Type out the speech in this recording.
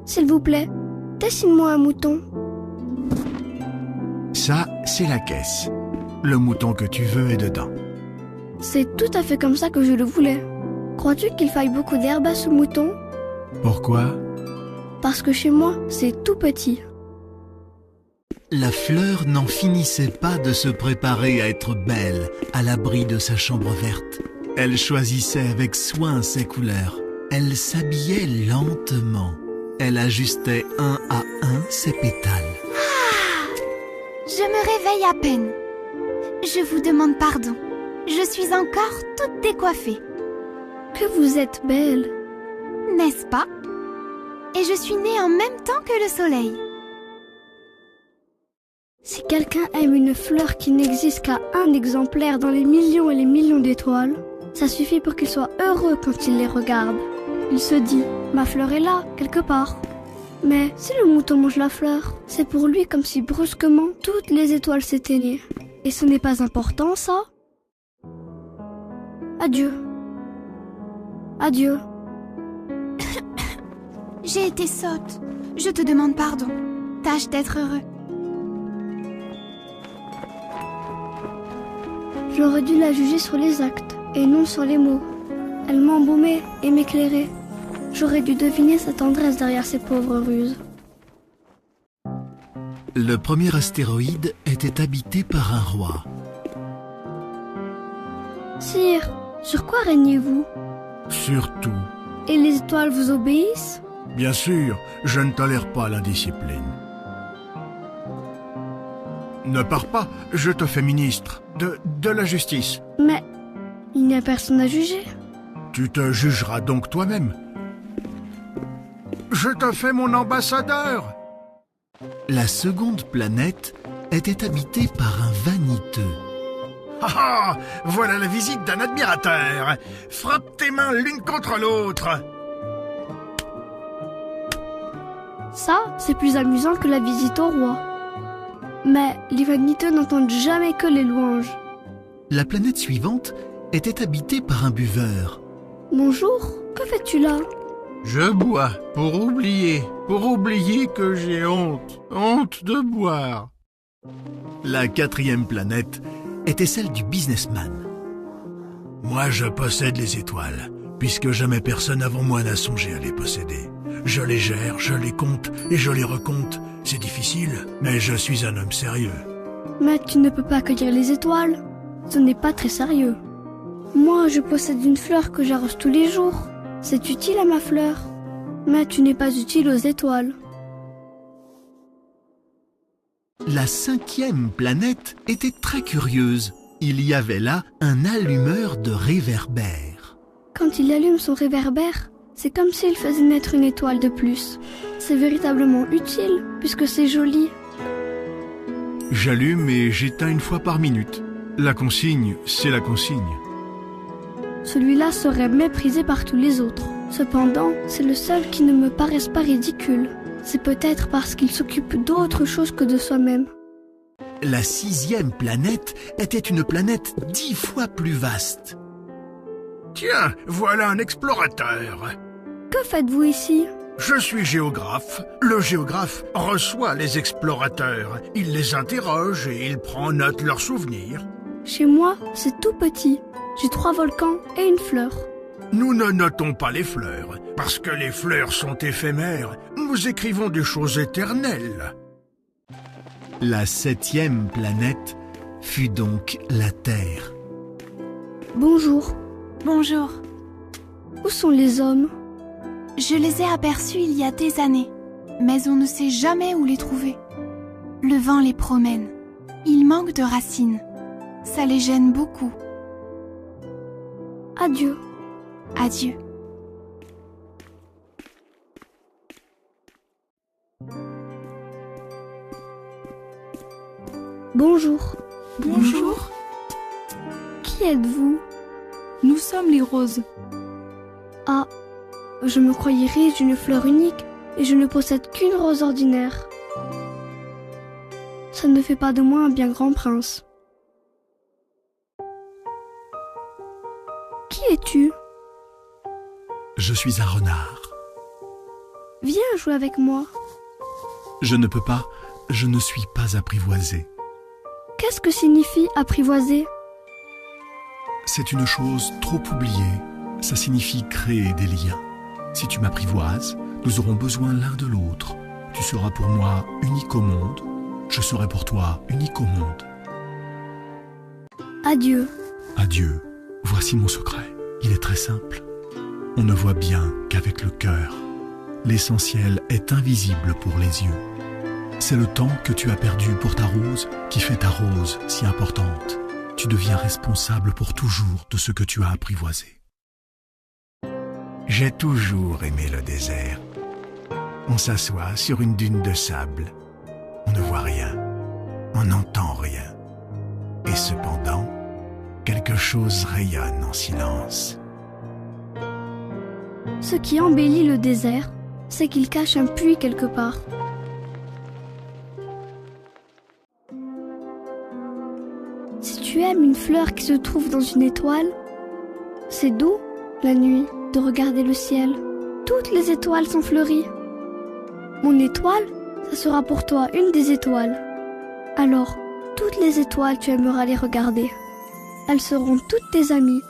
s'il vous plaît, dessine-moi un mouton. Ça, c'est la caisse. Le mouton que tu veux est dedans. C'est tout à fait comme ça que je le voulais. Crois-tu qu'il faille beaucoup d'herbe à ce mouton? Pourquoi? Parce que chez moi, c'est tout petit. La fleur n'en finissait pas de se préparer à être belle, à l'abri de sa chambre verte. Elle choisissait avec soin ses couleurs. Elle s'habillait lentement. Elle ajustait un à un ses pétales. Je me réveille à peine. Je vous demande pardon. Je suis encore toute décoiffée. Que vous êtes belle. N'est-ce pas? Et je suis née en même temps que le soleil. Si quelqu'un aime une fleur qui n'existe qu'à un exemplaire dans les millions et les millions d'étoiles, ça suffit pour qu'il soit heureux quand il les regarde. Il se dit, ma fleur est là, quelque part. Mais si le mouton mange la fleur, c'est pour lui comme si brusquement toutes les étoiles s'éteignaient. Et ce n'est pas important, ça? Adieu. Adieu. J'ai été sotte. Je te demande pardon. Tâche d'être heureux. J'aurais dû la juger sur les actes et non sur les mots. Elle m'embaumait et m'éclairait. J'aurais dû deviner sa tendresse derrière ses pauvres ruses. Le premier astéroïde était habité par un roi. Sire, sur quoi régnez-vous? Surtout. Et les étoiles vous obéissent? Bien sûr, je ne tolère pas l'indiscipline. Ne pars pas, je te fais ministre de la justice. Mais il n'y a personne à juger. Tu te jugeras donc toi-même. Je te fais mon ambassadeur. La seconde planète était habitée par un vaniteux. Ah ah, voilà la visite d'un admirateur. Frappe tes mains l'une contre l'autre. Ça, c'est plus amusant que la visite au roi. Mais les vaniteux n'entendent jamais que les louanges. La planète suivante était habitée par un buveur. Bonjour, que fais-tu là? Je bois pour oublier que j'ai honte de boire. La quatrième planète était celle du businessman. Moi, je possède les étoiles, puisque jamais personne avant moi n'a songé à les posséder. Je les gère, je les compte et je les recompte. C'est difficile, mais je suis un homme sérieux. Mais tu ne peux pas cueillir les étoiles. Ce n'est pas très sérieux. Moi, je possède une fleur que j'arrose tous les jours. C'est utile à ma fleur. Mais tu n'es pas utile aux étoiles. La cinquième planète était très curieuse. Il y avait là un allumeur de réverbères. Quand il allume son réverbère, c'est comme s'il faisait naître une étoile de plus. C'est véritablement utile, puisque c'est joli. J'allume et j'éteins une fois par minute. La consigne, c'est la consigne. Celui-là serait méprisé par tous les autres. Cependant, c'est le seul qui ne me paraisse pas ridicule. C'est peut-être parce qu'il s'occupe d'autre chose que de soi-même. La sixième planète était une planète 10 fois plus vaste. Tiens, voilà un explorateur. Que faites-vous ici? Je suis géographe. Le géographe reçoit les explorateurs. Il les interroge et il prend note leurs souvenirs. Chez moi, c'est tout petit. J'ai 3 volcans et une fleur. Nous ne notons pas les fleurs, parce que les fleurs sont éphémères. Nous écrivons des choses éternelles. La septième planète fut donc la Terre. Bonjour. Bonjour. Où sont les hommes? Je les ai aperçus il y a des années, mais on ne sait jamais où les trouver. Le vent les promène. Ils manquent de racines. Ça les gêne beaucoup. Adieu. Adieu. Bonjour. Bonjour. Qui êtes-vous? Nous sommes les roses. Ah, je me croyais riche d'une fleur unique et je ne possède qu'une rose ordinaire. Ça ne fait pas de moi un bien grand prince. Qui es-tu? Je suis un renard. Viens jouer avec moi. Je ne peux pas, je ne suis pas apprivoisé. Qu'est-ce que signifie apprivoiser? C'est une chose trop oubliée. Ça signifie créer des liens. Si tu m'apprivoises, nous aurons besoin l'un de l'autre. Tu seras pour moi unique au monde, je serai pour toi unique au monde. Adieu. Adieu, voici mon secret. Il est très simple. On ne voit bien qu'avec le cœur. L'essentiel est invisible pour les yeux. C'est le temps que tu as perdu pour ta rose qui fait ta rose si importante. Tu deviens responsable pour toujours de ce que tu as apprivoisé. J'ai toujours aimé le désert. On s'assoit sur une dune de sable. On ne voit rien. On n'entend rien. Et cependant, quelque chose rayonne en silence. Ce qui embellit le désert, c'est qu'il cache un puits quelque part. Si tu aimes une fleur qui se trouve dans une étoile, c'est doux, la nuit, de regarder le ciel. Toutes les étoiles sont fleuries. Mon étoile, ça sera pour toi une des étoiles. Alors, toutes les étoiles, tu aimeras les regarder. Elles seront toutes tes amies.